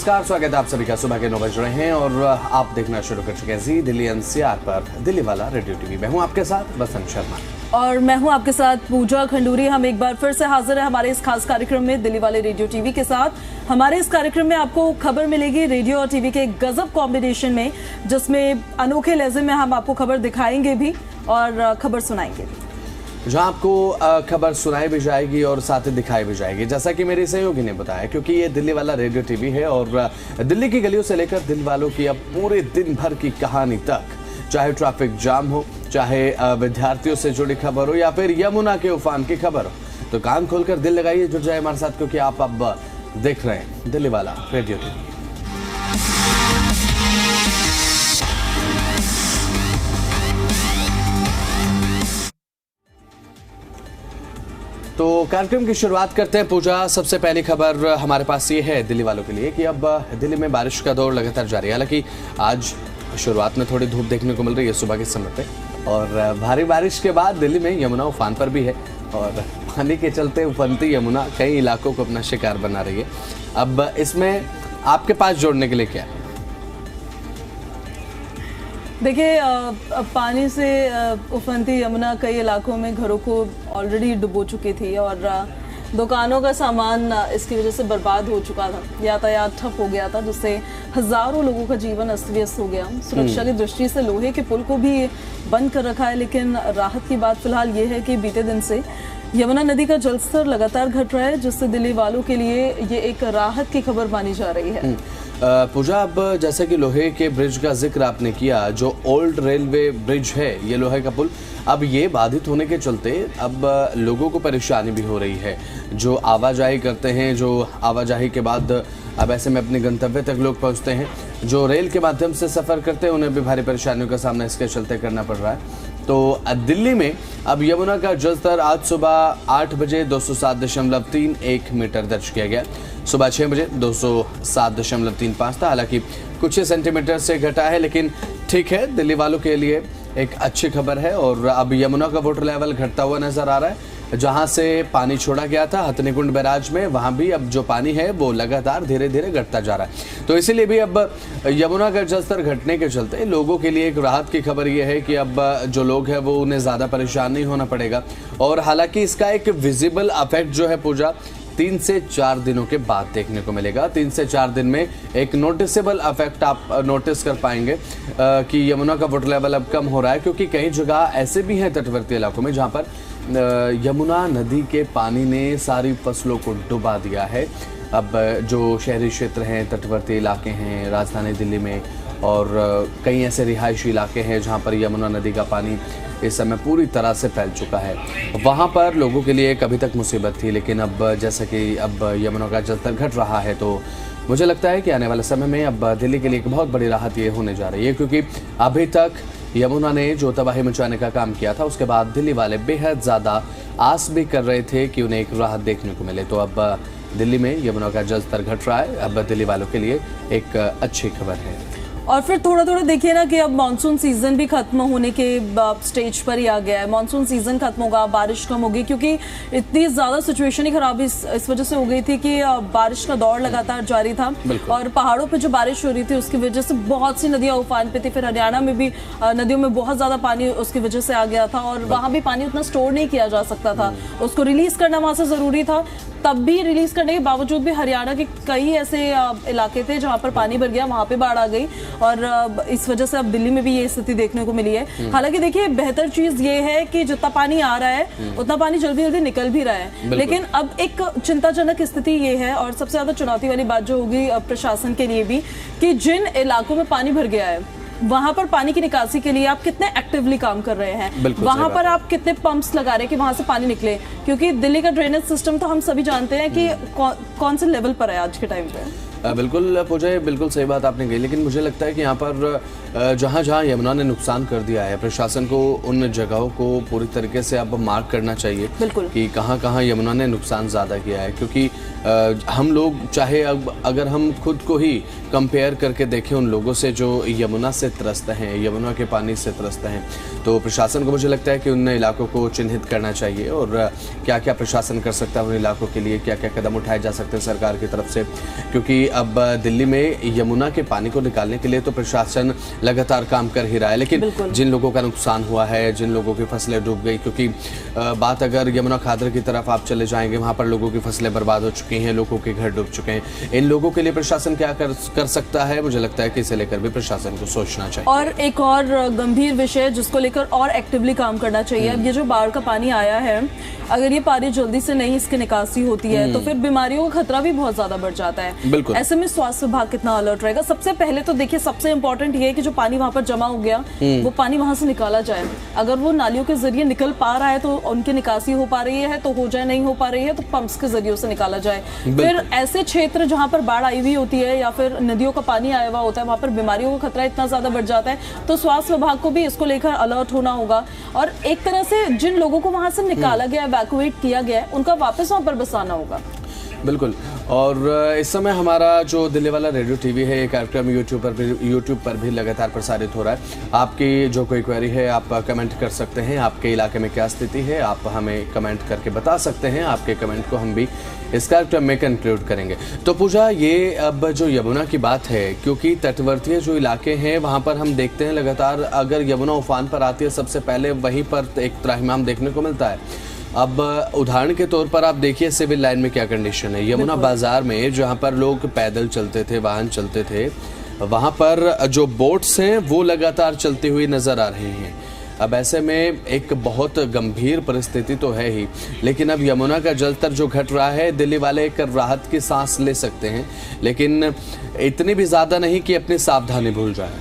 नमस्कार, स्वागत है आप सभी का। सुबह के 9 बज रहे हैं और आप देखना शुरू कर चुके हैं जी दिल्ली एनसीआर पर दिल्ली वाला रेडियो टीवी। मैं हूं आपके साथ बसंत शर्मा और मैं हूं आपके साथ पूजा खंडूरी। हम एक बार फिर से हाजिर है हमारे इस खास कार्यक्रम में दिल्ली वाले रेडियो टीवी के साथ। हमारे इस कार्यक्रम में आपको खबर मिलेगी रेडियो और टीवी के गजब कॉम्बिनेशन में, जिसमें अनोखे लहजे में हम आपको खबर दिखाएंगे भी और खबर सुनाएंगे भी, जहां आपको खबर सुनाई भी जाएगी और साथ ही दिखाई भी जाएगी, जैसा कि मेरे सहयोगी ने बताया, क्योंकि ये दिल्ली वाला रेडियो टीवी है और दिल्ली की गलियों से लेकर दिल वालों की अब पूरे दिन भर की कहानी तक, चाहे ट्रैफिक जाम हो, चाहे विद्यार्थियों से जुड़ी खबर हो या फिर यमुना के उफान की खबर हो, तो कान खोलकर दिल लगाइए, जुड़ जाए हमारे साथ, क्योंकि आप अब देख रहे हैं दिल्ली वाला रेडियो टीवी। तो कार्यक्रम की शुरुआत करते हैं पूजा। सबसे पहली खबर हमारे पास ये है दिल्ली वालों के लिए कि अब दिल्ली में बारिश का दौर लगातार जारी है। हालांकि आज शुरुआत में थोड़ी धूप देखने को मिल रही है सुबह के समय पे, और भारी बारिश के बाद दिल्ली में यमुना उफान पर भी है और पानी के चलते उफनती यमुना कई इलाकों को अपना शिकार बना रही है। अब इसमें आपके पास जोड़ने के लिए क्या है? देखिए, पानी से उफनती यमुना कई इलाकों में घरों को ऑलरेडी डुबो चुकी थी और दुकानों का सामान इसकी वजह से बर्बाद हो चुका था। यातायात ठप हो गया था, जिससे हजारों लोगों का जीवन अस्त व्यस्त हो गया। सुरक्षा की दृष्टि से लोहे के पुल को भी बंद कर रखा है, लेकिन राहत की बात फिलहाल ये है कि बीते दिन से यमुना नदी का जलस्तर लगातार घट रहा है, जिससे दिल्ली वालों के लिए ये एक राहत की खबर मानी जा रही है। पूजा, अब जैसे कि लोहे के ब्रिज का जिक्र आपने किया, जो ओल्ड रेलवे ब्रिज है, ये लोहे का पुल, अब ये बाधित होने के चलते अब लोगों को परेशानी भी हो रही है। जो आवाजाही करते हैं, जो आवाजाही के बाद अब ऐसे में अपने गंतव्य तक लोग पहुंचते हैं, जो रेल के माध्यम से सफ़र करते हैं, उन्हें भी भारी परेशानियों का सामना इसके चलते करना पड़ रहा है। तो दिल्ली में अब यमुना का जलस्तर आज सुबह 8 बजे 207.31 मीटर दर्ज किया गया। सुबह 6 बजे 207.35 था। हालांकि कुछ ही सेंटीमीटर से घटा है, लेकिन ठीक है, दिल्ली वालों के लिए एक अच्छी खबर है। और अब यमुना का वाटर लेवल घटता हुआ नजर आ रहा है। जहां से पानी छोड़ा गया था हथनीकुंड बैराज में, वहां भी अब जो पानी है वो लगातार धीरे धीरे घटता जा रहा है। तो इसीलिए भी अब यमुना का जलस्तर घटने के चलते लोगों के लिए एक राहत की खबर ये है कि अब जो लोग हैं वो उन्हें ज़्यादा परेशान नहीं होना पड़ेगा। और हालांकि इसका एक विजिबल इफेक्ट जो है पूजा 3 से 4 दिनों के बाद देखने को मिलेगा। 3 से 4 दिन में एक नोटिसेबल इफेक्ट आप नोटिस कर पाएंगे कि यमुना का वाटर लेवल अब कम हो रहा है, क्योंकि कई जगह ऐसे भी हैं तटवर्ती इलाकों में जहां पर यमुना नदी के पानी ने सारी फसलों को डुबा दिया है। अब जो शहरी क्षेत्र हैं, तटवर्ती इलाके हैं राजधानी दिल्ली में, और कई ऐसे रिहायशी इलाके हैं जहां पर यमुना नदी का पानी इस समय पूरी तरह से फैल चुका है। वहां पर लोगों के लिए कभी तक मुसीबत थी, लेकिन अब जैसा कि अब यमुना का जलस्तर घट रहा है, तो मुझे लगता है कि आने वाले समय में अब दिल्ली के लिए एक बहुत बड़ी राहत ये होने जा रही है, क्योंकि अभी तक यमुना ने जो तबाही मचाने का काम किया था, उसके बाद दिल्ली वाले बेहद ज़्यादा आस भी कर रहे थे कि उन्हें एक राहत देखने को मिले। तो अब दिल्ली में यमुना का जलस्तर घट रहा है, अब दिल्ली वालों के लिए एक अच्छी खबर है। और फिर थोड़ा थोड़ा देखिए ना कि अब मानसून सीजन भी खत्म होने के स्टेज पर ही आ गया है। मानसून सीजन खत्म होगा, बारिश कम होगी, क्योंकि इतनी ज्यादा सिचुएशन ही खराब इस वजह से हो गई थी कि बारिश का दौर लगातार जारी था और पहाड़ों पे जो बारिश हो रही थी उसकी वजह से बहुत सी नदियां उफान पे थी। फिर हरियाणा में भी नदियों में बहुत ज्यादा पानी उसकी वजह से आ गया था और वहां भी पानी उतना स्टोर नहीं किया जा सकता था, उसको रिलीज करना वहां से जरूरी था। तब भी रिलीज करने के बावजूद भी हरियाणा के कई ऐसे इलाके थे जहां पर पानी भर गया, वहां पे बाढ़ आ गई और इस वजह से अब दिल्ली में भी ये स्थिति देखने को मिली है। हालांकि देखिए, बेहतर चीज ये है कि जितना पानी आ रहा है उतना पानी जल्दी जल्दी निकल भी रहा है, लेकिन अब एक चिंताजनक स्थिति ये है और सबसे ज्यादा चुनौती वाली बात जो होगी प्रशासन के लिए भी, कि जिन इलाकों में पानी भर गया है वहां पर पानी की निकासी के लिए आप कितने एक्टिवली काम कर रहे हैं, वहां पर आप कितने पंप्स लगा रहे हैं कि वहां से पानी निकले, क्योंकि दिल्ली का ड्रेनेज सिस्टम तो हम सभी जानते हैं कि कौन से लेवल पर है आज के टाइम पे। बिल्कुल पूजा, बिल्कुल सही बात आपने कही, लेकिन मुझे लगता है कि यहाँ पर जहाँ जहाँ यमुना ने नुकसान कर दिया है, प्रशासन को उन जगहों को पूरी तरीके से अब मार्क करना चाहिए कि कहाँ कहाँ यमुना ने नुकसान ज़्यादा किया है। क्योंकि हम लोग चाहे अब अगर हम खुद को ही कंपेयर करके देखें उन लोगों से जो यमुना से त्रस्त हैं, यमुना के पानी से त्रस्त हैं, तो प्रशासन को मुझे लगता है कि उन इलाकों को चिन्हित करना चाहिए और क्या क्या प्रशासन कर सकता है उन इलाकों के लिए, क्या क्या कदम उठाए जा सकते हैं सरकार की तरफ से। क्योंकि अब दिल्ली में यमुना के पानी को निकालने के लिए तो प्रशासन लगातार काम कर ही रहा है, लेकिन जिन लोगों का नुकसान हुआ है, जिन लोगों की फसलें डूब गई, क्योंकि बात अगर यमुना खादर की तरफ आप चले जाएंगे, वहाँ पर लोगों की फसलें बर्बाद हो चुकी हैं, लोगों के घर डूब चुके हैं। इन लोगों के लिए प्रशासन क्या कर सकता है, मुझे लगता है कि इसे लेकर भी प्रशासन को सोचना चाहिए। और एक और गंभीर विषय जिसको लेकर और एक्टिवली काम करना चाहिए, अब ये जो बाढ़ का पानी आया है, अगर ये पानी जल्दी से नहीं इसकी निकासी होती है तो फिर बीमारियों का खतरा भी बहुत ज्यादा बढ़ जाता है। बिल्कुल। ऐसे में स्वास्थ्य विभाग कितना अलर्ट रहेगा? सबसे पहले तो देखिए, सबसे इंपॉर्टेंट ये है कि जो पानी वहां पर जमा हो गया वो पानी वहां से निकाला जाए। अगर वो नालियों के जरिए निकल पा रहा है तो उनकी निकासी हो पा रही है तो हो जाए, नहीं हो पा रही है तो पंप्स के जरिए से निकाला जाए। फिर ऐसे क्षेत्र जहां पर बाढ़ आई हुई होती है या फिर नदियों का पानी आया हुआ होता है, वहां पर बीमारियों का खतरा इतना ज्यादा बढ़ जाता है, तो स्वास्थ्य विभाग को भी इसको लेकर अलर्ट होना होगा। और एक तरह से जिन लोगों को वहां से निकाला गया, इवैक्यूएट किया गया, उनका वापस वहां पर बसाना होगा। बिल्कुल। और इस समय हमारा जो दिल्ली वाला रेडियो टीवी है, ये कार्यक्रम यूट्यूब पर भी लगातार प्रसारित हो रहा है। आपकी जो कोई क्वेरी है आप कमेंट कर सकते हैं, आपके इलाके में क्या स्थिति है आप हमें कमेंट करके बता सकते हैं। आपके कमेंट को हम भी इस कार्यक्रम में कंक्लूड करेंगे। तो पूजा, ये अब जो यमुना की बात है, क्योंकि तटवर्तीय जो इलाके हैं वहाँ पर हम देखते हैं लगातार अगर यमुना उफान पर आती है, सबसे पहले वहीं पर एक त्राहिमाम देखने को मिलता है। अब उदाहरण के तौर पर आप देखिए सिविल लाइन में क्या कंडीशन है। यमुना बाजार में जहाँ पर लोग पैदल चलते थे, वाहन चलते थे, वहाँ पर जो बोट्स हैं वो लगातार चलती हुई नजर आ रही हैं। अब ऐसे में एक बहुत गंभीर परिस्थिति तो है ही, लेकिन अब यमुना का जलस्तर जो घट रहा है, दिल्ली वाले एक राहत की सांस ले सकते हैं, लेकिन इतनी भी ज़्यादा नहीं कि अपनी सावधानी भूल जाए।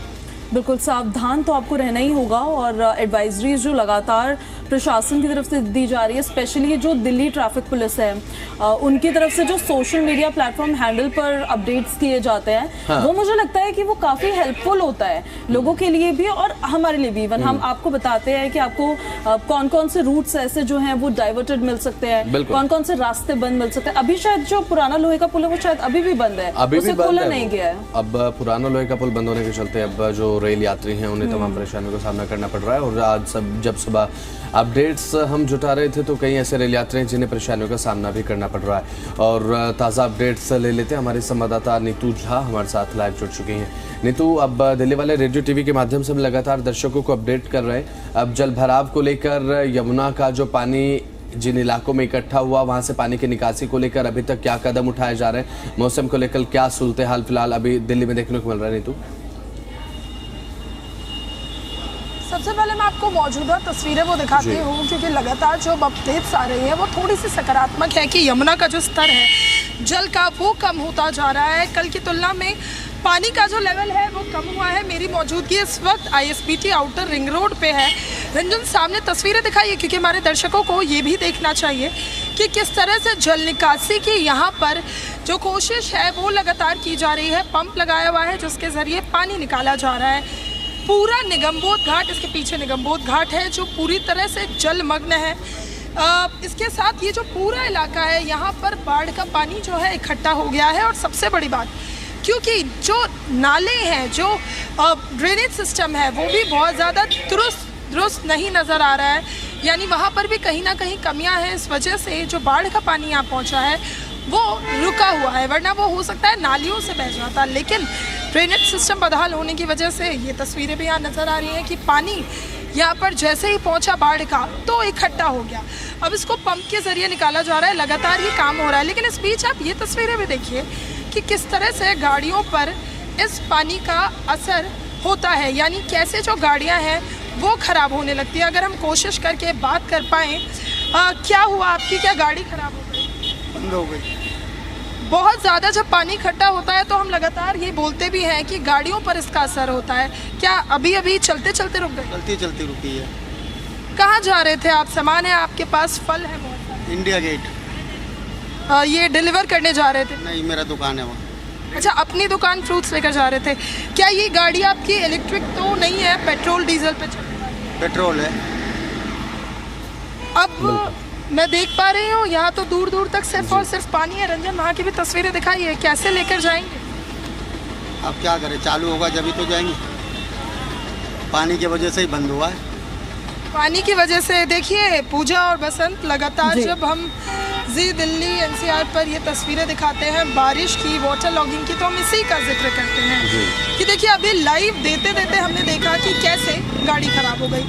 बिल्कुल सावधान तो आपको रहना ही होगा। और एडवाइजरीज जो लगातार प्रशासन की तरफ से दी जा रही है, स्पेशली जो दिल्ली ट्रैफिक पुलिस है, उनकी तरफ से जो सोशल मीडिया प्लेटफॉर्म हैंडल पर अपडेट्स किए जाते हैं, हाँ। वो मुझे लगता है कि वो काफ़ी हेल्पफुल होता है लोगों के लिए भी और हमारे लिए भी। इवन हम आपको बताते हैं कि आपको कौन कौन से रूट्स ऐसे जो हैं वो डाइवर्टेड मिल सकते हैं, कौन कौन से रास्ते बंद मिल सकते हैं। अभी शायद जो पुराना लोहे का पुल है वो शायद अभी भी बंद है, उसे खोला नहीं गया है। अब पुराना लोहे का पुल बंद होने के चलते अब जो रेल यात्री हैं उन्हें तमाम परेशानियों का सामना करना पड़ रहा है। और आज जब सुबह अपडेट्स हम जुटा रहे थे तो कई ऐसे रेल यात्री हैं जिन्हें परेशानियों का सामना भी करना पड़ रहा है। और ताज़ा अपडेट्स ले लेते हैं, हमारे संवाददाता नीतू झा हमारे साथ लाइव जुड़ चुकी हैं। नीतू, अब दिल्ली वाले रेडियो टीवी के माध्यम से हम लगातार दर्शकों को अपडेट कर रहे हैं। अब जल भराव को लेकर यमुना का जो पानी जिन इलाकों में इकट्ठा हुआ, वहां से पानी की निकासी को लेकर अभी तक क्या कदम उठाए जा रहे हैं, मौसम को लेकर क्या सूरत हाल फिलहाल अभी दिल्ली में देखने को मिल रहा है? नीतू, सबसे पहले मैं आपको मौजूदा तस्वीरें वो दिखाती हूँ, क्योंकि लगातार जो अपडेट्स आ रही है वो थोड़ी सी सकारात्मक है कि यमुना का जो स्तर है जल का वो कम होता जा रहा है। कल की तुलना में पानी का जो लेवल है वो कम हुआ है। मेरी मौजूदगी इस वक्त ISBT आउटर रिंग रोड पे है। रंजन, सामने तस्वीरें दिखाइए, क्योंकि हमारे दर्शकों को ये भी देखना चाहिए कि किस तरह से जल निकासी की यहाँ पर जो कोशिश है वो लगातार की जा रही है। पंप लगाया हुआ है जिसके ज़रिए पानी निकाला जा रहा है। पूरा निगमबोध घाट, इसके पीछे निगमबोध घाट है जो पूरी तरह से जलमग्न है। इसके साथ ये जो पूरा इलाका है यहाँ पर बाढ़ का पानी जो है इकट्ठा हो गया है। और सबसे बड़ी बात, क्योंकि जो नाले हैं, जो ड्रेनेज सिस्टम है वो भी बहुत ज़्यादा दुरुस्त नहीं नज़र आ रहा है, यानी वहाँ पर भी कहीं ना कहीं कमियाँ हैं। इस वजह से जो बाढ़ का पानी यहाँ पहुँचा है वो रुका हुआ है, वरना वो हो सकता है नालियों से बह जाता। लेकिन ड्रेनेज सिस्टम बदहाल होने की वजह से ये तस्वीरें भी यहाँ नज़र आ रही हैं कि पानी यहाँ पर जैसे ही पहुँचा बाढ़ का तो इकट्ठा हो गया। अब इसको पंप के ज़रिए निकाला जा रहा है, लगातार ये काम हो रहा है। लेकिन इस बीच आप ये तस्वीरें भी देखिए कि किस तरह से गाड़ियों पर इस पानी का असर होता है, यानी कैसे जो गाड़ियाँ हैं वो ख़राब होने लगती है। अगर हम कोशिश करके बात कर पाएँ, क्या हुआ आपकी, क्या गाड़ी ख़राब हो गई? बंद हो गई। बहुत ज़्यादा जब पानी इकट्ठा होता है तो हम लगातार ये बोलते भी हैं कि गाड़ियों पर इसका असर होता है। क्या अभी चलते चलते रुक गए? चलती चलती रुकी है। कहाँ जा रहे थे आप? सामान है आपके पास, फल है बहुत सारे? India gate. ये डिलीवर करने जा रहे थे? नहीं, मेरा दुकान है वहाँ। अच्छा, अपनी दुकान फ्रूट्स लेकर जा रहे थे। क्या ये गाड़ी आपकी इलेक्ट्रिक तो नहीं है, पेट्रोल डीजल पे चलती है? पेट्रोल है। अब मैं देख पा रही हूँ यहाँ तो दूर दूर तक सिर्फ और सिर्फ पानी है। रंजन, वहाँ की भी तस्वीरें दिखाइए, कैसे लेकर जाएंगे? अब क्या करें, चालू होगा जब ही तो जाएंगे। पानी की वजह से ही बंद हुआ है। पानी की वजह से। देखिए पूजा और बसंत, लगातार जब हम जी दिल्ली एनसीआर पर ये तस्वीरें दिखाते हैं बारिश की, वाटर लॉगिंग की, तो हम इसी का जिक्र करते हैं कि देखिए अभी लाइव देते देते हमने देखा कि कैसे गाड़ी खराब हो गई।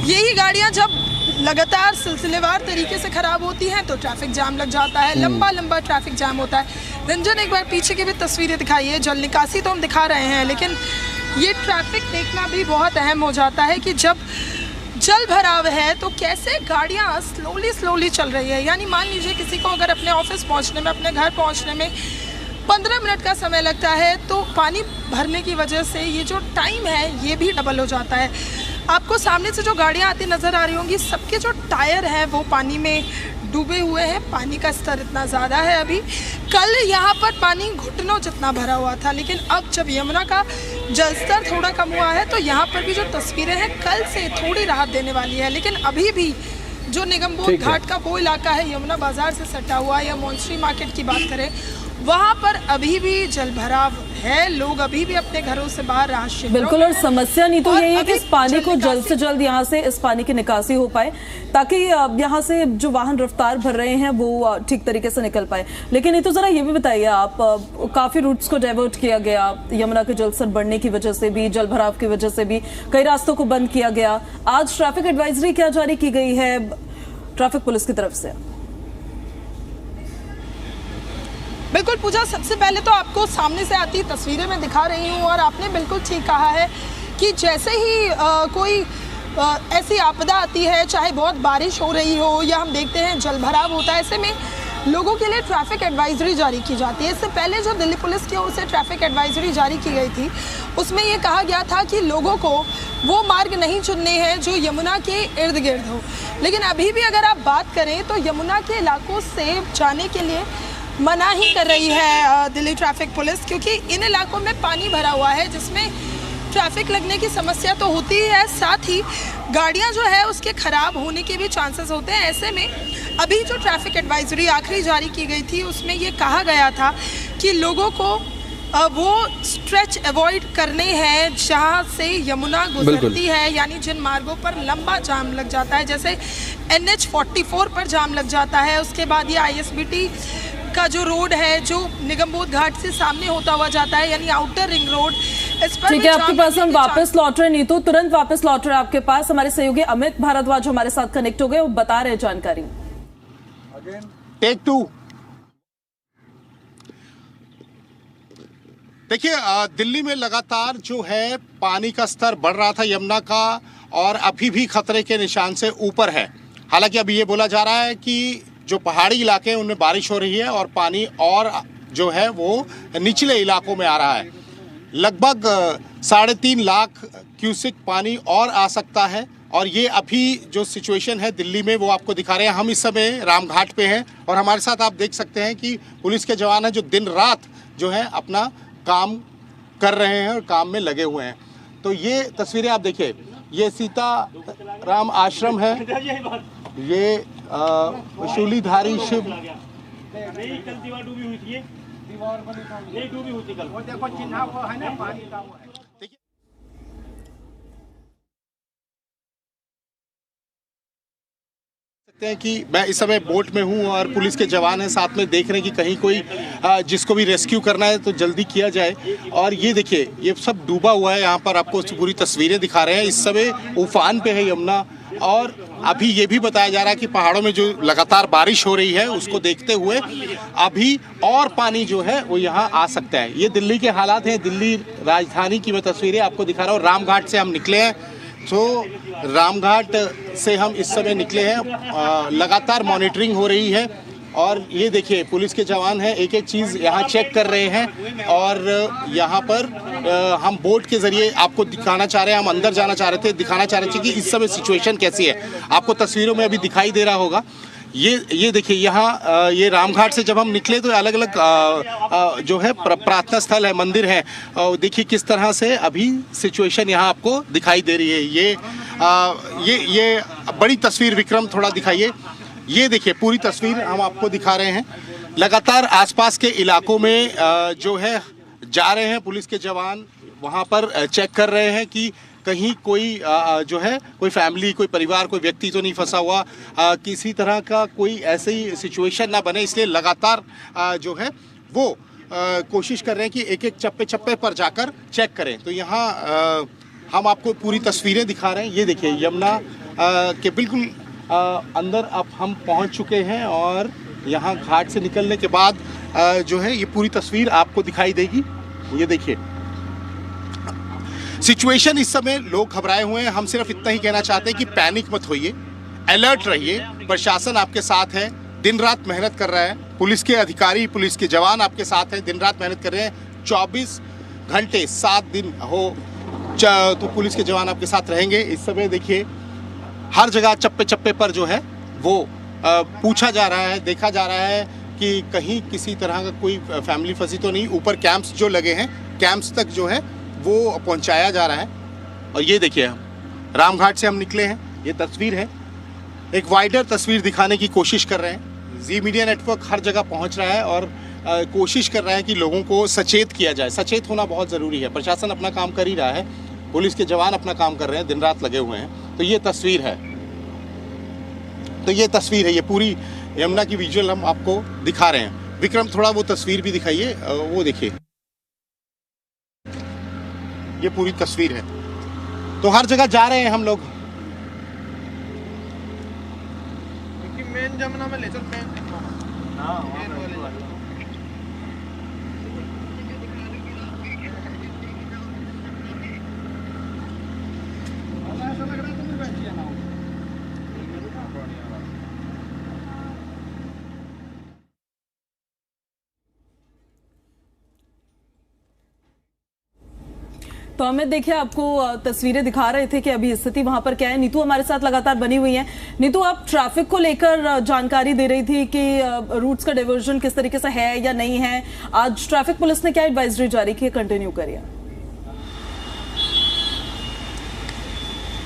यही गाड़ियां जब लगातार सिलसिलेवार तरीके से खराब होती हैं तो ट्रैफिक जाम लग जाता है, लंबा लंबा ट्रैफिक जाम होता है। रंजन एक बार पीछे की भी तस्वीरें दिखाइए। जल निकासी तो हम दिखा रहे हैं, लेकिन ये ट्रैफिक देखना भी बहुत अहम हो जाता है कि जब जल भराव है तो कैसे गाड़ियाँ स्लोली चल रही है। यानी मान लीजिए किसी को अगर अपने ऑफिस पहुँचने में, अपने घर पहुँचने में 15 मिनट का समय लगता है तो पानी भरने की वजह से ये जो टाइम है ये भी डबल हो जाता है। आपको सामने से जो गाड़ियाँ आती नज़र आ रही होंगी, सबके जो टायर हैं वो पानी में डूबे हुए हैं। पानी का स्तर इतना ज़्यादा है अभी। कल यहाँ पर पानी घुटनों जितना भरा हुआ था, लेकिन अब जब यमुना का जलस्तर थोड़ा कम हुआ है तो यहाँ पर भी जो तस्वीरें हैं कल से थोड़ी राहत देने वाली है। लेकिन अभी भी जो निगमबोध घाट का वो इलाका है, यमुना बाजार से सटा हुआ, या मोंसरी मार्केट की बात करें, वहाँ पर अभी भी जल भराव है। लोग अभी भी अपने घरों से बाहर राहत शिविरों बिल्कुल। और समस्या नहीं तो यही है कि इस पानी को जल्द से जल्द यहाँ से इस पानी की निकासी हो पाए, ताकि यहाँ से जो वाहन रफ्तार भर रहे हैं वो ठीक तरीके से निकल पाए। लेकिन ये तो जरा ये भी बताइए आप, काफी रूट्स को डाइवर्ट किया गया, यमुना के जलस्तर बढ़ने की वजह से भी, जल भराव की वजह से भी कई रास्तों को बंद किया गया। आज ट्रैफिक एडवाइजरी क्या जारी की गई है ट्रैफिक पुलिस की तरफ से? बिल्कुल पूजा, सबसे पहले तो आपको सामने से आती तस्वीरें मैं दिखा रही हूँ और आपने बिल्कुल ठीक कहा है कि जैसे ही कोई ऐसी आपदा आती है, चाहे बहुत बारिश हो रही हो या हम देखते हैं जल भराव होता है, ऐसे में लोगों के लिए ट्रैफिक एडवाइजरी जारी की जाती है। इससे पहले जो दिल्ली पुलिस की ओर से ट्रैफिक एडवाइजरी जारी की गई थी उसमें ये कहा गया था कि लोगों को वो मार्ग नहीं चुनने हैं जो यमुना के इर्द गिर्द हो। लेकिन अभी भी अगर आप बात करें तो यमुना के इलाकों से जाने के लिए मना ही कर रही है दिल्ली ट्रैफिक पुलिस, क्योंकि इन इलाकों में पानी भरा हुआ है जिसमें ट्रैफिक लगने की समस्या तो होती ही है, साथ ही गाड़ियां जो है उसके ख़राब होने के भी चांसेस होते हैं। ऐसे में अभी जो ट्रैफिक एडवाइजरी आखिरी जारी की गई थी उसमें ये कहा गया था कि लोगों को वो स्ट्रेच अवॉइड करने हैं जहां से यमुना गुजरती है, यानी जिन मार्गों पर लंबा जाम लग जाता है, जैसे NH44 पर जाम लग जाता है। उसके बाद ये ISBT का जो रोड है जो निगमबोध घाट से सामने होता हुआ जाता है, यानी आउटर रिंग रोड, इस पर ठीक है। आपके पास हम वापस लौट रहे, नीतू तुरंत वापस लौट रहे आपके पास। हमारे सहयोगी अमित भारद्वाज हमारे साथ कनेक्ट हो गए, वो बता रहे जानकारी। टेक 2। देखिए, दिल्ली में लगातार जो है पानी का स्तर बढ़ रहा था यमुना का, और अभी भी खतरे के निशान से ऊपर है। हालांकि अभी ये बोला जा रहा है कि जो पहाड़ी इलाके हैं उनमें बारिश हो रही है और पानी और जो है वो निचले इलाकों में आ रहा है। लगभग 3.5 लाख क्यूसेक पानी और आ सकता है, और ये अभी जो सिचुएशन है दिल्ली में वो आपको दिखा रहे हैं। हम इस समय रामघाट पे हैं और हमारे साथ आप देख सकते हैं कि पुलिस के जवान हैं जो दिन रात जो है अपना काम कर रहे हैं और काम में लगे हुए हैं। तो ये तस्वीरें आप देखिए, ये सीता राम आश्रम है, ये शूलीधारी शिव सकते हैं कि मैं इस समय बोट में हूं और पुलिस के जवान हैं साथ में, देख रहे हैं कि कहीं कोई जिसको भी रेस्क्यू करना है तो जल्दी किया जाए। और ये देखिए, ये सब डूबा हुआ है, यहाँ पर आपको पूरी तस्वीरें दिखा रहे हैं। इस समय उफान पे है यमुना, और अभी ये भी बताया जा रहा है कि पहाड़ों में जो लगातार बारिश हो रही है उसको देखते हुए अभी और पानी जो है वो यहाँ आ सकता है। ये दिल्ली के हालात हैं, दिल्ली राजधानी की मैं तस्वीरें आपको दिखा रहा हूँ। रामघाट से हम निकले हैं, तो रामघाट से हम इस समय निकले हैं, लगातार मॉनिटरिंग हो रही है। और ये देखिए, पुलिस के जवान हैं, एक एक चीज़ यहाँ चेक कर रहे हैं। और यहाँ पर हम बोट के ज़रिए आपको दिखाना चाह रहे हैं, हम अंदर जाना चाह रहे थे, दिखाना चाह रहे थे कि इस समय सिचुएशन कैसी है। आपको तस्वीरों में अभी दिखाई दे रहा होगा। ये देखिए, यहाँ ये रामघाट से जब हम निकले तो अलग अलग जो है प्रार्थना स्थल है, मंदिर है, देखिए किस तरह से अभी सिचुएशन यहाँ आपको दिखाई दे रही है। ये बड़ी तस्वीर विक्रम थोड़ा दिखाइए। ये देखिए, पूरी तस्वीर हम आपको दिखा रहे हैं। लगातार आसपास के इलाकों में जो है जा रहे हैं पुलिस के जवान, वहाँ पर चेक कर रहे हैं कि कहीं कोई जो है कोई फैमिली, कोई परिवार, कोई व्यक्ति तो नहीं फंसा हुआ, किसी तरह का कोई ऐसी सिचुएशन ना बने, इसलिए लगातार जो है वो कोशिश कर रहे हैं कि एक एक चप्पे चप्पे पर जाकर चेक करें। तो यहाँ हम आपको पूरी तस्वीरें दिखा रहे हैं। ये देखिए यमुना के बिल्कुल अंदर अब हम पहुँच चुके हैं और यहाँ घाट से निकलने के बाद जो है ये पूरी तस्वीर आपको दिखाई देगी। ये देखिए सिचुएशन इस समय, लोग घबराए हुए हैं। हम सिर्फ इतना ही कहना चाहते हैं कि पैनिक मत होइए, अलर्ट रहिए। प्रशासन आपके साथ है, दिन रात मेहनत कर रहा है। पुलिस के अधिकारी, पुलिस के जवान आपके साथ हैं, दिन रात मेहनत कर रहे हैं। 24 घंटे 7 दिन हो तो पुलिस के जवान आपके साथ रहेंगे। इस समय देखिए हर जगह चप्पे चप्पे पर जो है वो पूछा जा रहा है, देखा जा रहा है कि कहीं किसी तरह का कोई फैमिली फंसी तो नहीं। ऊपर कैंप्स जो लगे हैं, कैंप्स तक जो है वो पहुंचाया जा रहा है। और ये देखिए हम रामघाट से हम निकले हैं, ये तस्वीर है, एक वाइडर तस्वीर दिखाने की कोशिश कर रहे हैं। जी मीडिया नेटवर्क हर जगह पहुंच रहा है और कोशिश कर रहा है कि लोगों को सचेत किया जाए। सचेत होना बहुत ज़रूरी है। प्रशासन अपना काम कर ही रहा है, पुलिस के जवान अपना काम कर रहे हैं, दिन रात लगे हुए हैं। तो ये तस्वीर है, ये पूरी यमुना की विजुअल हम आपको दिखा रहे हैं। विक्रम थोड़ा वो तस्वीर भी दिखाइए, वो देखिए, ये पूरी तस्वीर है। तो हर जगह जा रहे हैं हम लोग। मेन जमुना में ले चल, तो हमें देखिए आपको तस्वीरें दिखा रहे थे कि अभी स्थिति वहां पर क्या है। नीतू हमारे साथ लगातार बनी हुई है। नीतू, आप ट्रैफिक को लेकर जानकारी दे रही थी कि रूट्स का डाइवर्जन किस तरीके से है या नहीं है। आज ट्रैफिक पुलिस ने क्या एडवाइजरी जारी की है, कंटिन्यू करिए।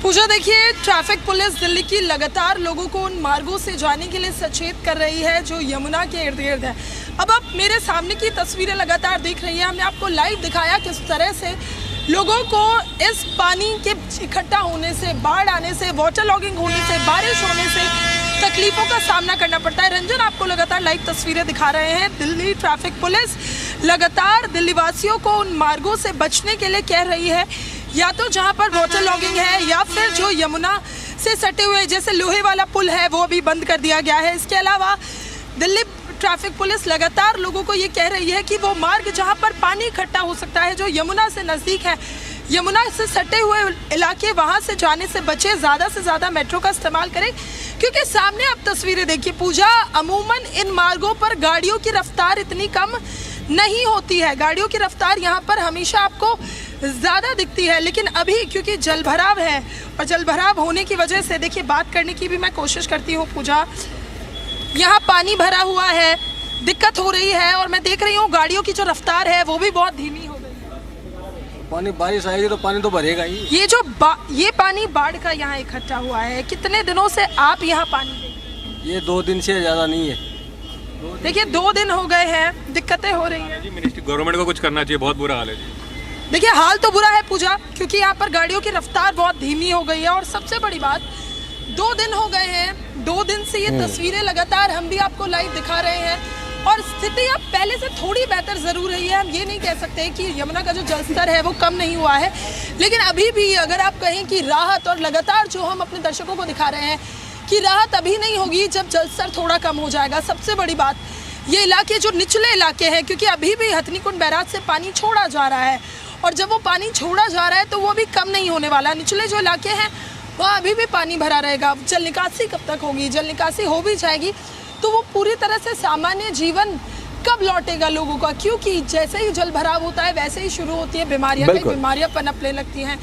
पूजा, देखिए ट्रैफिक पुलिस दिल्ली की लगातार लोगों को उन मार्गों से जाने के लिए सचेत कर रही है जो यमुना के इर्द गिर्द है। अब आप मेरे सामने की तस्वीरें लगातार देख रही है। हमने आपको लाइव दिखाया किस तरह से लोगों को इस पानी के इकट्ठा होने से, बाढ़ आने से, वाटर लॉगिंग होने से, बारिश होने से तकलीफों का सामना करना पड़ता है। रंजन आपको लगातार लाइव तस्वीरें दिखा रहे हैं। दिल्ली ट्रैफिक पुलिस लगातार दिल्ली वासियों को उन मार्गों से बचने के लिए कह रही है, या तो जहां पर वाटर लॉगिंग है या फिर जो यमुना से सटे हुए जैसे लोहे वाला पुल है वो भी बंद कर दिया गया है। इसके अलावा दिल्ली ट्रैफिक पुलिस लगातार लोगों को ये कह रही है कि वो मार्ग जहां पर पानी इकट्ठा हो सकता है, जो यमुना से नज़दीक है, यमुना से सटे हुए इलाके, वहां से जाने से बचे, ज़्यादा से ज़्यादा मेट्रो का इस्तेमाल करें। क्योंकि सामने आप तस्वीरें देखिए पूजा, अमूमन इन मार्गों पर गाड़ियों की रफ्तार इतनी कम नहीं होती है। गाड़ियों की रफ्तार यहाँ पर हमेशा आपको ज़्यादा दिखती है, लेकिन अभी क्योंकि जलभराव है और जलभराव होने की वजह से देखिए बात करने की भी मैं कोशिश करती हूँ पूजा, यहाँ पानी भरा हुआ है, दिक्कत हो रही है और मैं देख रही हूँ गाड़ियों की जो रफ्तार है वो भी बहुत धीमी हो गई है। पानी बारिश आएगी तो पानी तो भरेगा ही। ये जो ये पानी बाढ़ का यहाँ इकट्ठा हुआ है, कितने दिनों से आप यहाँ पानी देख? ये 2 दिन से ज़्यादा नहीं है। देखिए 2 दिन हो गए हैं, दिक्कतें हो रही हैं। मिनिस्ट्री गवर्नमेंट को कुछ करना चाहिए, बहुत बुरा हाल है जी। देखिए हाल तो बुरा है पूजा, क्योंकि यहाँ पर गाड़ियों की रफ्तार बहुत धीमी हो गई है और सबसे बड़ी बात 2 दिन हो गए हैं, 2 दिन से ये तस्वीरें लगातार हम भी आपको लाइव दिखा रहे हैं और स्थिति अब पहले से थोड़ी बेहतर जरूर रही है। हम ये नहीं कह सकते कि यमुना का जो जलस्तर है वो कम नहीं हुआ है, लेकिन अभी भी अगर आप कहें कि राहत, और लगातार जो हम अपने दर्शकों को दिखा रहे हैं कि राहत अभी नहीं होगी जब जलस्तर थोड़ा कम हो जाएगा। सबसे बड़ी बात, ये इलाके जो निचले इलाके हैं, क्योंकि अभी भी हथनीकुंड बैराज से पानी छोड़ा जा रहा है और जब वो पानी छोड़ा जा रहा है तो वो भी कम नहीं होने वाला। निचले जो इलाके हैं वहाँ अभी भी पानी भरा रहेगा। जल निकासी कब तक होगी? जल निकासी हो भी जाएगी तो वो पूरी तरह से सामान्य जीवन कब लौटेगा लोगों का? क्योंकि जैसे ही जल भराव होता है वैसे ही शुरू होती है बीमारियां, कई बीमारियां पनपने लगती हैं।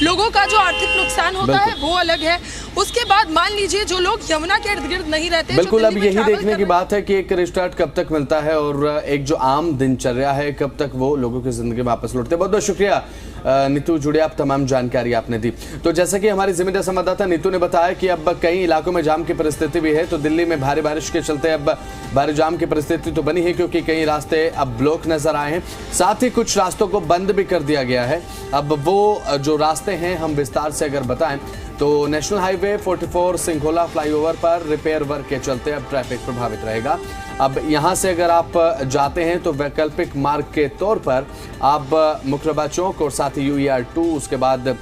लोगों का जो आर्थिक नुकसान होता है वो अलग है। उसके बाद मान लीजिए जो लोग यमुना के इर्द गिर्द नहीं रहते, बिल्कुल अब यही देखने की बात है कि एक रिस्टार्ट कब तक मिलता है और एक जो आम दिनचर्या है कब तक वो लोगों की जिंदगी वापस लौटते। बहुत बहुत शुक्रिया नीतू जुड़े आप, तमाम जानकारी आपने दी। तो जैसे कि हमारी जिम्मेदार संवाददाता नीतू ने बताया कि अब कई इलाकों में जाम की परिस्थिति भी है। तो दिल्ली में भारी बारिश के चलते अब भारी जाम की परिस्थिति तो बनी है, क्योंकि कई रास्ते अब ब्लॉक नजर आए हैं। साथ ही कुछ रास्तों को बंद भी कर दिया गया है। अब वो जो रास्ते हैं हम विस्तार से अगर बताएं तो नेशनल हाईवे 44 सिंघोला फ्लाईओवर पर रिपेयर वर्क के चलते अब ट्रैफिक प्रभावित रहेगा। अब यहां से अगर आप जाते हैं तो वैकल्पिक मार्ग के तौर पर आप मुकरबा चौक और साथ ही UER2, उसके बाद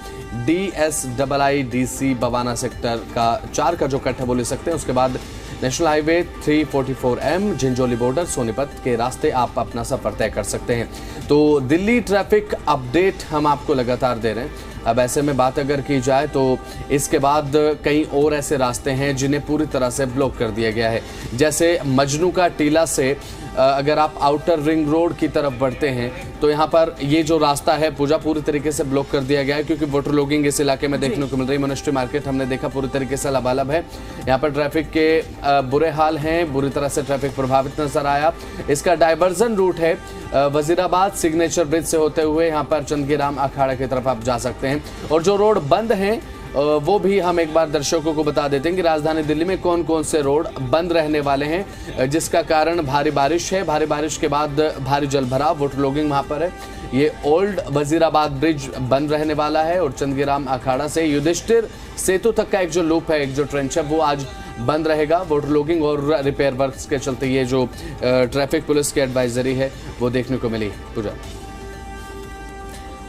DSIIDC बवाना सेक्टर का 4 का जो कट है वो ले सकते हैं। उसके बाद national highway 344M Jhinjholi border Sonipat के रास्ते आप अपना सफर तय कर सकते हैं। तो दिल्ली ट्रैफिक अपडेट हम आपको लगातार दे रहे हैं। अब ऐसे में बात अगर की जाए तो इसके बाद कई और ऐसे रास्ते हैं जिन्हें पूरी तरह से ब्लॉक कर दिया गया है। जैसे मजनू का टीला से अगर आप आउटर रिंग रोड की तरफ बढ़ते हैं तो यहाँ पर ये जो रास्ता है पूजा पूरी तरीके से ब्लॉक कर दिया गया है, क्योंकि वाटर लॉगिंग इस इलाके में देखने को मिल रही है। मोनेस्ट्री मार्केट हमने देखा पूरी तरीके से लबालब है। यहाँ पर ट्रैफिक के बुरे हाल हैं, बुरी तरह से ट्रैफिक प्रभावित नजर आया। इसका डाइवर्जन रूट है वजीराबाद सिग्नेचर ब्रिज से होते हुए यहाँ पर चंदगीराम अखाड़ा की तरफ आप जा सकते हैं। और जो रोड बंद हैं वो भी हम एक बार दर्शकों को बता देते हैं कि राजधानी दिल्ली में कौन कौन से रोड बंद रहने वाले हैं, जिसका कारण भारी बारिश है। भारी बारिश के बाद भारी जलभराव, वाटर लॉगिंग वहां पर है। ये ओल्ड वजीराबाद ब्रिज बंद रहने वाला है और चंदगीराम अखाड़ा से युधिष्ठिर सेतु तक का एक जो लूप है, एक जो ट्रेंच है, वो आज बंद रहेगा। वाटर लॉगिंग और रिपेयर वर्क्स के चलते ये जो ट्रैफिक पुलिस की एडवाइजरी है वो देखने को मिली। पूजा,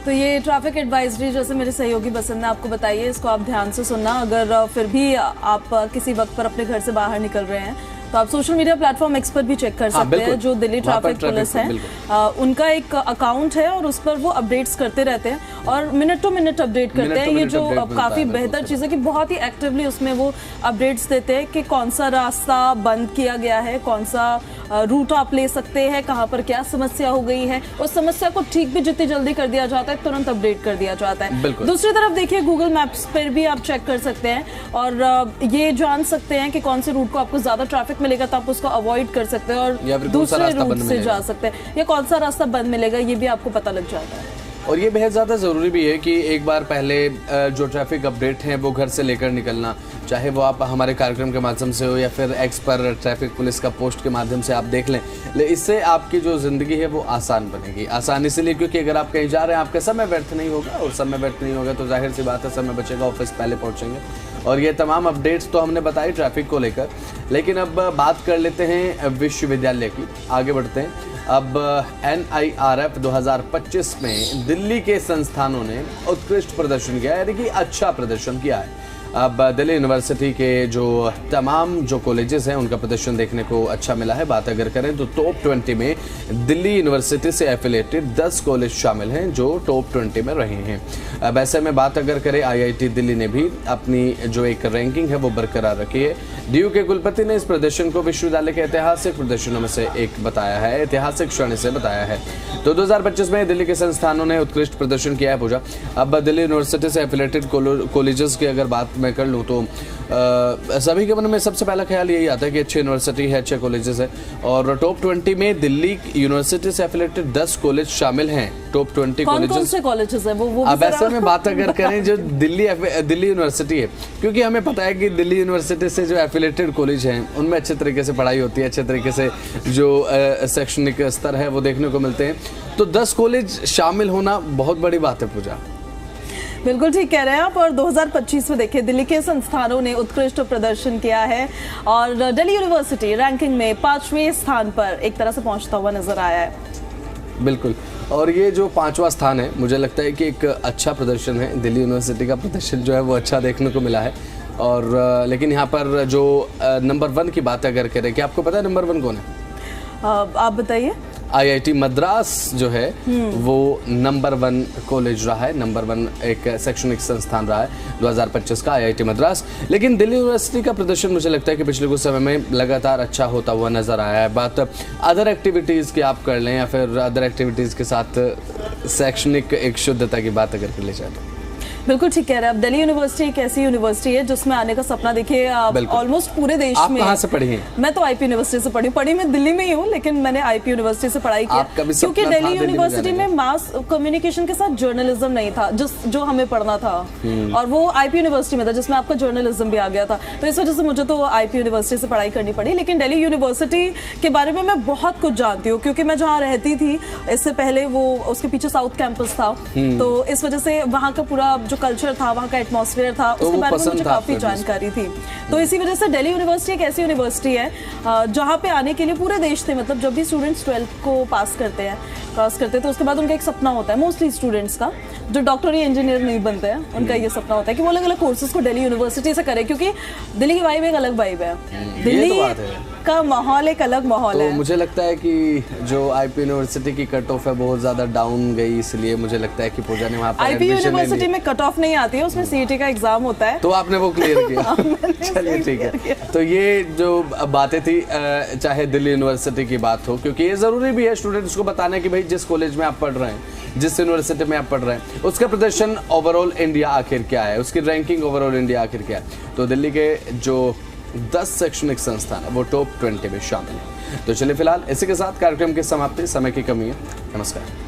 तो ये ट्रैफिक एडवाइजरी जैसे मेरे सहयोगी बसंत ने आपको बताई है, इसको आप ध्यान से सुनना। अगर फिर भी आप किसी वक्त पर अपने घर से बाहर निकल रहे हैं तो आप सोशल मीडिया प्लेटफॉर्म X पर भी चेक कर सकते हैं। जो दिल्ली ट्रैफिक पुलिस है उनका एक अकाउंट है और उस पर वो अपडेट्स करते रहते हैं और मिनट टू मिनट अपडेट करते हैं। ये जो काफी बेहतर चीज़ है कि बहुत ही एक्टिवली उसमें वो अपडेट्स देते हैं कि कौन सा रास्ता बंद किया गया है, कौन सा रूट आप ले सकते हैं, कहाँ पर क्या समस्या हो गई है। उस समस्या को ठीक भी जितनी जल्दी कर दिया जाता है, तुरंत अपडेट कर दिया जाता है। दूसरी तरफ देखिए गूगल मैप्स पर भी आप चेक कर सकते हैं और ये जान सकते हैं कि कौन से रूट को आपको ज्यादा ट्रैफिक मिलेगा तो आप उसको अवॉइड कर सकते हैं और दूसरे रूट से जा सकते हैं, या कौन सा रास्ता बंद मिलेगा ये भी आपको पता लग जाता है। और ये बेहद ज़्यादा ज़रूरी भी है कि एक बार पहले जो ट्रैफिक अपडेट हैं वो घर से लेकर निकलना, चाहे वो आप हमारे कार्यक्रम के माध्यम से हो या फिर X पर ट्रैफिक पुलिस का पोस्ट के माध्यम से आप देख लें। इससे आपकी जो ज़िंदगी है वो आसान बनेगी। आसान इसलिए क्योंकि अगर आप कहीं जा रहे हैं आपका समय व्यर्थ नहीं होगा, और समय व्यर्थ नहीं होगा तो जाहिर सी बात है समय बचेगा, ऑफिस पहले पहुँचेंगे। और ये तमाम अपडेट्स तो हमने बताई ट्रैफिक को लेकर, लेकिन अब बात कर लेते हैं विश्वविद्यालय की। आगे बढ़ते हैं। अब NIRF 2025 में दिल्ली के संस्थानों ने उत्कृष्ट प्रदर्शन किया, यानी कि अच्छा प्रदर्शन किया है। अब दिल्ली यूनिवर्सिटी के जो तमाम जो कॉलेजेस हैं उनका प्रदर्शन देखने को अच्छा मिला है। बात अगर करें तो टॉप 20 में दिल्ली यूनिवर्सिटी से एफिलेटेड 10 कॉलेज शामिल हैं जो टॉप 20 में रहे हैं। अब ऐसे में बात अगर करें IIT दिल्ली ने भी अपनी जो एक रैंकिंग है वो बरकरार रखी है। DU के कुलपति ने इस प्रदर्शन को विश्वविद्यालय के ऐतिहासिक प्रदर्शनों में से एक बताया है, ऐतिहासिक क्षण से बताया है। तो 2025 में दिल्ली के संस्थानों ने उत्कृष्ट प्रदर्शन किया है। पूजा, अब दिल्ली यूनिवर्सिटी से एफिलेटेड कॉलेजेस की अगर बात मैं कर लूँ तो सभी के मन में सबसे पहला ख्याल यही आता है कि अच्छी यूनिवर्सिटी है, अच्छे कॉलेजेस है। और टॉप 20 में दिल्ली यूनिवर्सिटी से एफिलेटेड 10 कॉलेज शामिल हैं। टॉप 20 कॉलेजेस है वो अब ऐसे में बात अगर करें जो दिल्ली यूनिवर्सिटी है, क्योंकि हमें पता है कि दिल्ली यूनिवर्सिटी से जो एफिलेटेड कॉलेज हैं उनमें अच्छे तरीके से पढ़ाई होती है, अच्छे तरीके से जो शैक्षणिक स्तर है वो देखने को मिलते हैं। तो 10 कॉलेज शामिल होना बहुत बड़ी बात है। पूजा, बिल्कुल ठीक कह रहे हैं आप। और 2025 में देखिए दिल्ली के संस्थानों ने उत्कृष्ट प्रदर्शन किया है और दिल्ली यूनिवर्सिटी रैंकिंग में 5वें स्थान पर एक तरह से पहुंचता हुआ नजर आया है। बिल्कुल, और ये जो 5वां स्थान है मुझे लगता है कि एक अच्छा प्रदर्शन है। दिल्ली यूनिवर्सिटी का प्रदर्शन जो है वो अच्छा देखने को मिला है। और लेकिन यहाँ पर जो नंबर 1 की बात अगर करें, कि आपको पता है नंबर 1 कौन है? आप बताइए। IIT मद्रास जो है वो नंबर 1 कॉलेज रहा है, नंबर 1 एक शैक्षणिक संस्थान रहा है 2025 का IIT मद्रास। लेकिन दिल्ली यूनिवर्सिटी का प्रदर्शन मुझे लगता है कि पिछले कुछ समय में लगातार अच्छा होता हुआ नजर आया है। बात अदर एक्टिविटीज़ की आप कर लें या फिर अदर एक्टिविटीज़ के साथ शैक्षणिक एक शुद्धता की बात अगर कर ले जाए तो बिल्कुल ठीक कह रहे हैं आप। दिल्ली यूनिवर्सिटी एक ऐसी यूनिवर्सिटी है जिसमें आने का सपना देखिए ऑलमोस्ट पूरे देश आप में। कहाँ से पढ़ी हैं? मैं तो आईपी यूनिवर्सिटी से पढ़ी मैं दिल्ली में ही हूँ, लेकिन मैंने आईपी यूनिवर्सिटी से पढ़ाई की क्योंकि दिल्ली यूनिवर्सिटी में मास कम्युनिकेशन के साथ जर्नलिज्म नहीं था जो हमें पढ़ना था, और वो आईपी यूनिवर्सिटी में था जिसमें आपका जर्नलिज्म भी आ गया था। तो इस वजह से मुझे तो आईपी यूनिवर्सिटी से पढ़ाई करनी पड़ी। लेकिन दिल्ली यूनिवर्सिटी के बारे में मैं बहुत कुछ जानती हूँ क्योंकि मैं जहाँ रहती थी इससे पहले वो उसके पीछे साउथ कैंपस था, तो इस वजह से वहाँ का पूरा जो कल्चर था, वहाँ का एटमॉस्फेयर था, उसके बारे में मुझे काफी जानकारी थी। तो इसी वजह से दिल्ली यूनिवर्सिटी एक ऐसी यूनिवर्सिटी है जहाँ पे आने के लिए पूरे देश से, मतलब जब भी स्टूडेंट्स 12th को क्रॉस करते हैं तो उसके बाद उनका एक सपना होता है मोस्टली स्टूडेंट्स का, जो डॉक्टर या इंजीनियर नहीं बनते हैं, उनका ये सपना होता है कि वो अलग अलग कोर्सेज को दिल्ली यूनिवर्सिटी से करें, क्योंकि दिल्ली की वाइब एक अलग वाइब है, दिल्ली का माहौल एक अलग माहौल है। मुझे लगता है कि जो आईपी यूनिवर्सिटी की कट ऑफ है बहुत ज्यादा डाउन गई, इसलिए मुझे लगता है कि पूजा ने वहाँ पर आईपी यूनिवर्सिटी में कट ऑफ नहीं आती है, उसमें सीईटी का एग्जाम होता है, तो आपने वो क्लियर किया। चलिए ठीक है। तो ये जो बातें थी, चाहे दिल्ली यूनिवर्सिटी की बात हो, क्योंकि ये जरूरी भी है स्टूडेंट्स को बताना कि भाई जिस कॉलेज में आप पढ़ रहे हैं, जिस यूनिवर्सिटी में आप पढ़ रहे हैं, उसका प्रदर्शन ओवरऑल इंडिया आखिर क्या है, उसकी रैंकिंग ओवरऑल इंडिया आखिर क्या है। तो दिल्ली के जो 10 शैक्षणिक संस्थान है वो टॉप 20 में शामिल है। तो चलिए फिलहाल इसी के साथ कार्यक्रम की समाप्ति, समय की कमी है। नमस्कार।